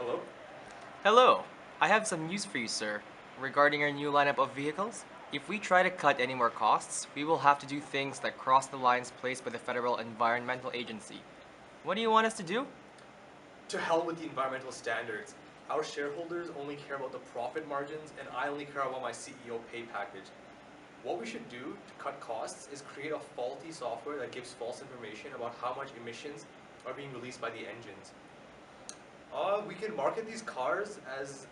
Hello? Hello, I have some news for you, sir. Regarding our new lineup of vehicles, if we try to cut any more costs, we will have to do things that cross the lines placed by the Federal Environmental Agency. What do you want us to do? To hell with the environmental standards. Our shareholders only care about the profit margins, and I only care about my CEO pay package. What we should do to cut costs is create a faulty software that gives false information about how much emissions are being released by the engines. We can market these cars as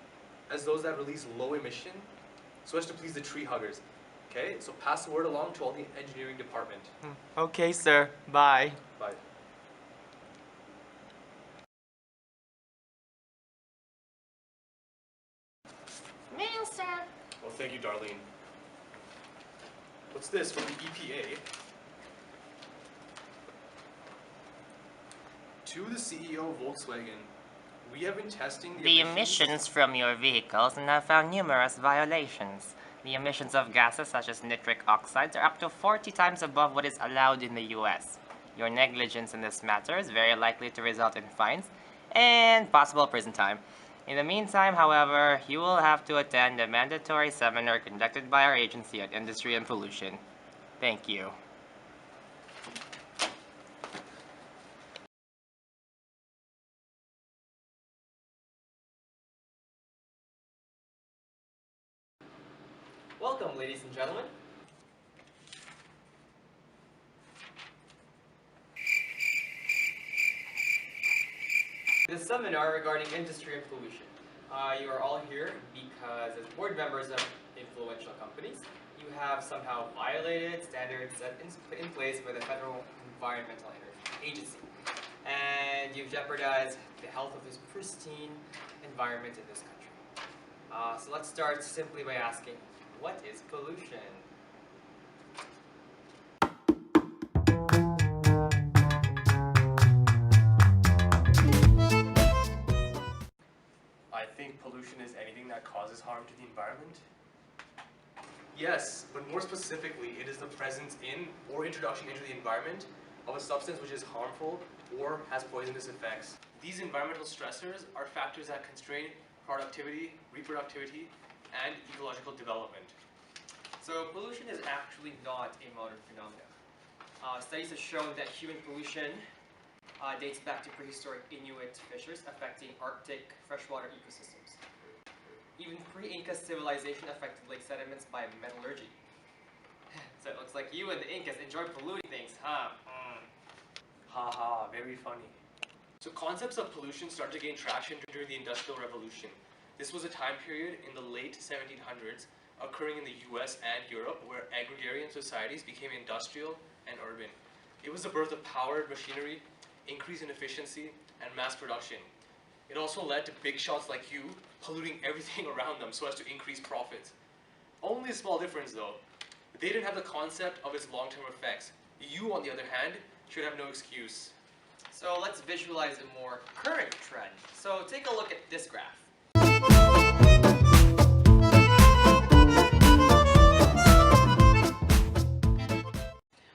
those that release low emission so as to please the tree huggers. Okay, so pass the word along to all the engineering department. Okay, sir. Bye. Bye. Mail, sir. Oh, thank you, Darlene. What's this from the EPA? To the CEO of Volkswagen, we have been testing The emissions from your vehicles and have found numerous violations. The emissions of gases such as nitric oxides are up to 40 times above what is allowed in the US. Your negligence in this matter is very likely to result in fines and possible prison time. In the meantime, however, you will have to attend a mandatory seminar conducted by our agency on industry and pollution. Thank you. Welcome, ladies and gentlemen. This seminar regarding industry and pollution. You are all here because as board members of influential companies, you have somehow violated standards set in place by the Federal Environmental Agency. And you've jeopardized the health of this pristine environment in this country. So let's start simply by asking, what is pollution? I think pollution is anything that causes harm to the environment. Yes, but more specifically, it is the presence in or introduction into the environment of a substance which is harmful or has poisonous effects. These environmental stressors are factors that constrain productivity, reproductivity, and ecological development. So pollution is actually not a modern phenomenon. Studies have shown that human pollution dates back to prehistoric Inuit fishers affecting Arctic freshwater ecosystems. Even pre-Inca civilization affected lake sediments by metallurgy. So it looks like you and the Incas enjoy polluting things, huh? Haha, very funny. So concepts of pollution started to gain traction during the Industrial Revolution. This was a time period in the late 1700s occurring in the US and Europe where agrarian societies became industrial and urban. It was the birth of powered machinery, increase in efficiency, and mass production. It also led to big shots like you polluting everything around them so as to increase profits. Only a small difference though. They didn't have the concept of its long-term effects. You, on the other hand, should have no excuse. So let's visualize a more current trend. So take a look at this graph.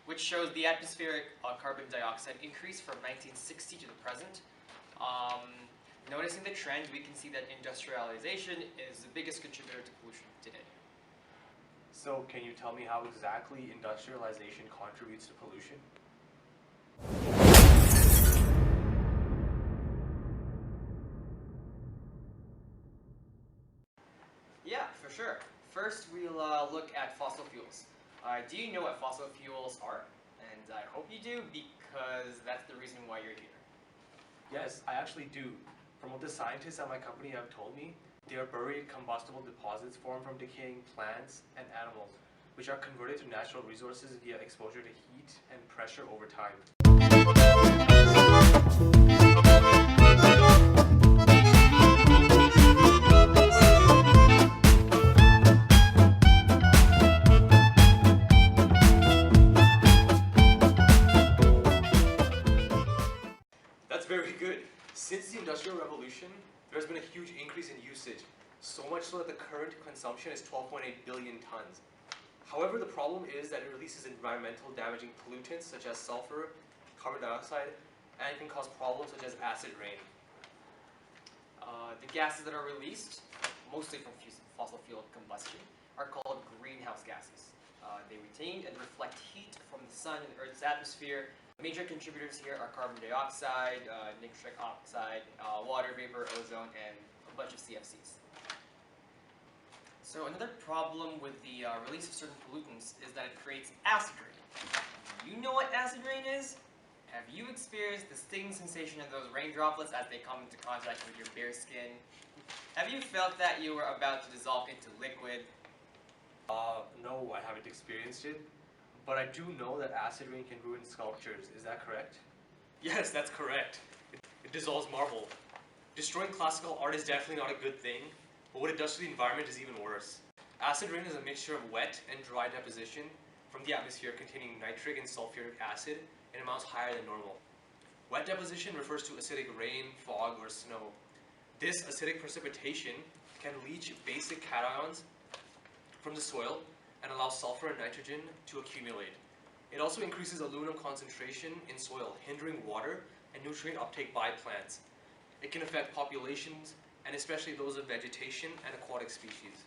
Which shows the atmospheric carbon dioxide increase from 1960 to the present. Noticing the trend, we can see that industrialization is the biggest contributor to pollution today. So can you tell me how exactly industrialization contributes to pollution? Yeah, for sure. First, we'll look at fossil fuels. Do you know what fossil fuels are? And I hope you do, because that's the reason why you're here. Yes, I actually do. From what the scientists at my company have told me, they are buried combustible deposits formed from decaying plants and animals, which are converted to natural resources via exposure to heat and pressure over time. That's very good. Since the Industrial Revolution, there has been a huge increase in usage, so much so that the current consumption is 12.8 billion tons. However, the problem is that it releases environmental damaging pollutants such as sulfur, carbon dioxide, and can cause problems such as acid rain. The gases that are released, mostly from fossil fuel combustion, are called greenhouse gases. They retain and reflect heat from the sun and Earth's atmosphere. Major contributors here are carbon dioxide, nitric oxide, water vapor, ozone, and a bunch of CFCs. So another problem with the release of certain pollutants is that it creates acid rain. Do you know what acid rain is? Have you experienced the stinging sensation of those rain droplets as they come into contact with your bare skin? Have you felt that you were about to dissolve into liquid? No, I haven't experienced it, but I do know that acid rain can ruin sculptures. Is that correct? Yes, that's correct. It dissolves marble. Destroying classical art is definitely not a good thing, but what it does to the environment is even worse. Acid rain is a mixture of wet and dry deposition from the atmosphere containing nitric and sulfuric acid in amounts higher than normal. Wet deposition refers to acidic rain, fog, or snow. This acidic precipitation can leach basic cations from the soil and allow sulfur and nitrogen to accumulate. It also increases aluminum concentration in soil, hindering water and nutrient uptake by plants. It can affect populations, and especially those of vegetation and aquatic species.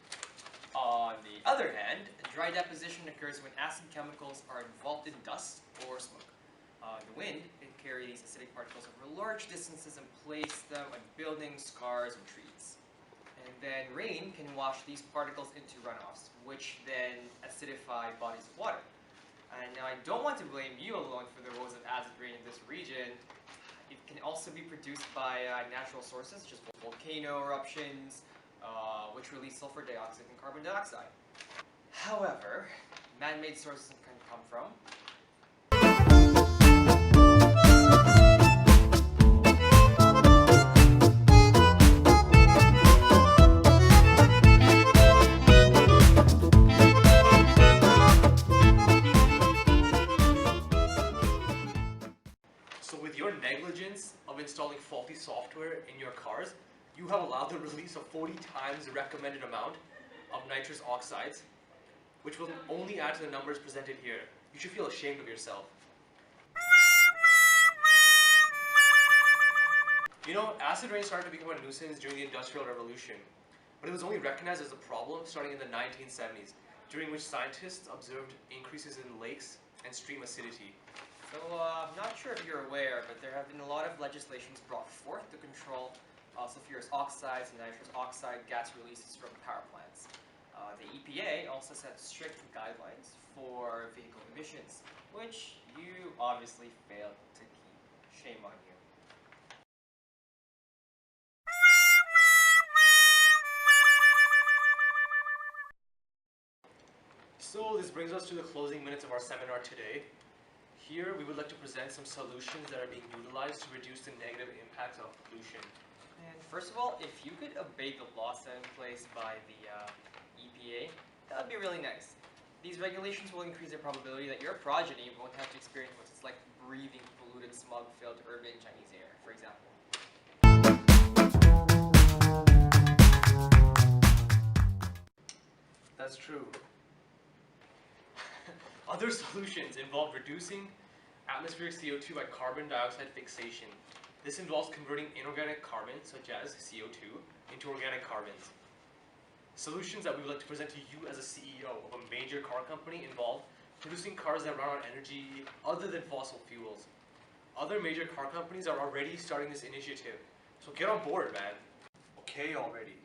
On the other hand, dry deposition occurs when acid chemicals are involved in dust or smoke. The wind can carry these acidic particles over large distances and place them on buildings, cars, and trees. And then rain can wash these particles into runoffs, which then acidify bodies of water. And now I don't want to blame you alone for the woes of acid rain in this region. It can also be produced by natural sources, such as volcano eruptions, which release sulfur dioxide and carbon dioxide. However, man-made sources can come from So with your negligence of installing faulty software in your cars, you have allowed the release of 40 times the recommended amount of nitrous oxides, which will only add to the numbers presented here. You should feel ashamed of yourself. You know, acid rain started to become a nuisance during the Industrial Revolution, but it was only recognized as a problem starting in the 1970s, during which scientists observed increases in lakes and stream acidity. So, I'm not sure if you're aware, but there have been a lot of legislations brought forth to control sulfurous oxides and nitrous oxide gas releases from power plants. The EPA also set strict guidelines for vehicle emissions, which you obviously failed to keep. Shame on you. So this brings us to the closing minutes of our seminar today. Here we would like to present some solutions that are being utilized to reduce the negative impacts of pollution. And first of all, if you could obey the laws set in place by the EPA, that would be really nice. These regulations will increase the probability that your progeny won't have to experience what it's like breathing polluted, smog-filled urban Chinese air, for example. That's true. Other solutions involve reducing atmospheric CO2 by carbon dioxide fixation. This involves converting inorganic carbon, such as CO2, into organic carbons. Solutions that we would like to present to you as a CEO of a major car company involve producing cars that run on energy other than fossil fuels. Other major car companies are already starting this initiative, so get on board, man. Okay already.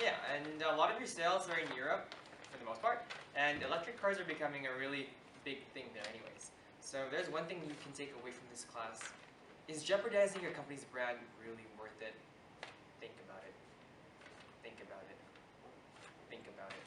Yeah, and a lot of your sales are in Europe, for the most part, and electric cars are becoming a really big thing there anyways. So there's one thing you can take away from this class. Is jeopardizing your company's brand really worth it? Think about it. Think about it. Think about it.